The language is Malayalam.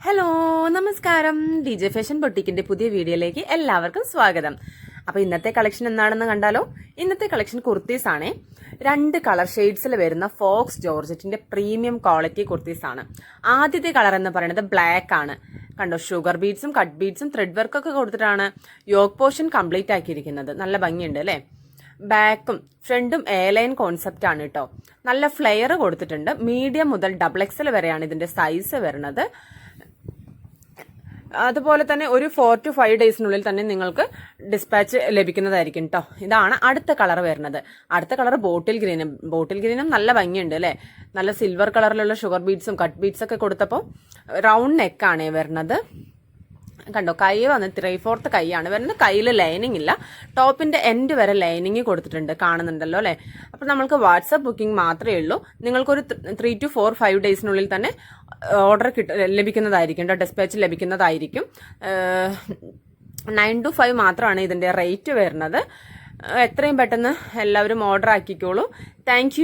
ഹലോ നമസ്കാരം. DJ ഫാഷൻ ബൊട്ടിക്കിന്റെ പുതിയ വീഡിയോയിലേക്ക് എല്ലാവർക്കും സ്വാഗതം. അപ്പൊ ഇന്നത്തെ കളക്ഷൻ എന്താണെന്ന് കണ്ടാലോ? ഇന്നത്തെ കളക്ഷൻ കുർത്തീസ് ആണ്. 2 കളർ ഷെയ്ഡ്സിൽ വരുന്ന ഫോക്സ് ജോർജറ്റിന്റെ പ്രീമിയം ക്വാളിറ്റി കുർത്തീസ് ആണ്. ആദ്യത്തെ കളർ എന്ന് പറയുന്നത് ബ്ലാക്ക് ആണ്. കണ്ടോ, ഷുഗർ ബീഡ്സും കട്ട് ബീഡ്സും ത്രെഡ് വർക്ക് ഒക്കെ കൊടുത്തിട്ടാണ് യോക്ക് പോർഷൻ കംപ്ലീറ്റ് ആക്കിയിരിക്കുന്നത്. നല്ല ഭംഗിയുണ്ട് അല്ലേ? ബാക്കും ഫ്രണ്ടും എ ലൈൻ കോൺസെപ്റ്റ് ആണ് കേട്ടോ. നല്ല ഫ്ലെയർ കൊടുത്തിട്ടുണ്ട്. മീഡിയം മുതൽ XXL വരെയാണ് ഇതിന്റെ സൈസ് വരുന്നത്. അതുപോലെ തന്നെ ഒരു 4 to 5 ഡേയ്സിനുള്ളിൽ തന്നെ നിങ്ങൾക്ക് ഡിസ്പാച്ച് ലഭിക്കുന്നതായിരിക്കും കേട്ടോ. ഇതാണ് അടുത്ത കളർ വരുന്നത്. അടുത്ത കളർ ബോട്ടിൽ ഗ്രീനും നല്ല ഭംഗിയുണ്ട് അല്ലെ? നല്ല സിൽവർ കളറിലുള്ള ഷുഗർ ബീഡ്സും കട്ട് ബീഡ്സ് ഒക്കെ കൊടുത്തപ്പോൾ റൗണ്ട് നെക്കാണ് വരുന്നത്. കണ്ടോ, കൈ വന്ന് 3/4 കൈയാണ് വരുന്നത്. കയ്യിൽ ലൈനിങ് ഇല്ല. ടോപ്പിന്റെ എൻഡ് വരെ ലൈനിങ് കൊടുത്തിട്ടുണ്ട്, കാണുന്നുണ്ടല്ലോ അല്ലെ? അപ്പൊ നമ്മൾക്ക് വാട്സ്ആപ്പ് ബുക്കിംഗ് മാത്രമേ ഉള്ളൂ. നിങ്ങൾക്കൊരു 3 to 5 ഡേയ്സിനുള്ളിൽ തന്നെ ഓർഡർ ലഭിക്കുന്നതായിരിക്കും കേട്ടോ. ഡിസ്പാച്ച് ലഭിക്കുന്നതായിരിക്കും. 9 to 5 മാത്രമാണ് ഇതിന്റെ റേറ്റ് വരുന്നത്. എത്രയും പെട്ടെന്ന് എല്ലാവരും ഓർഡർ ആക്കിക്കോളൂ. താങ്ക്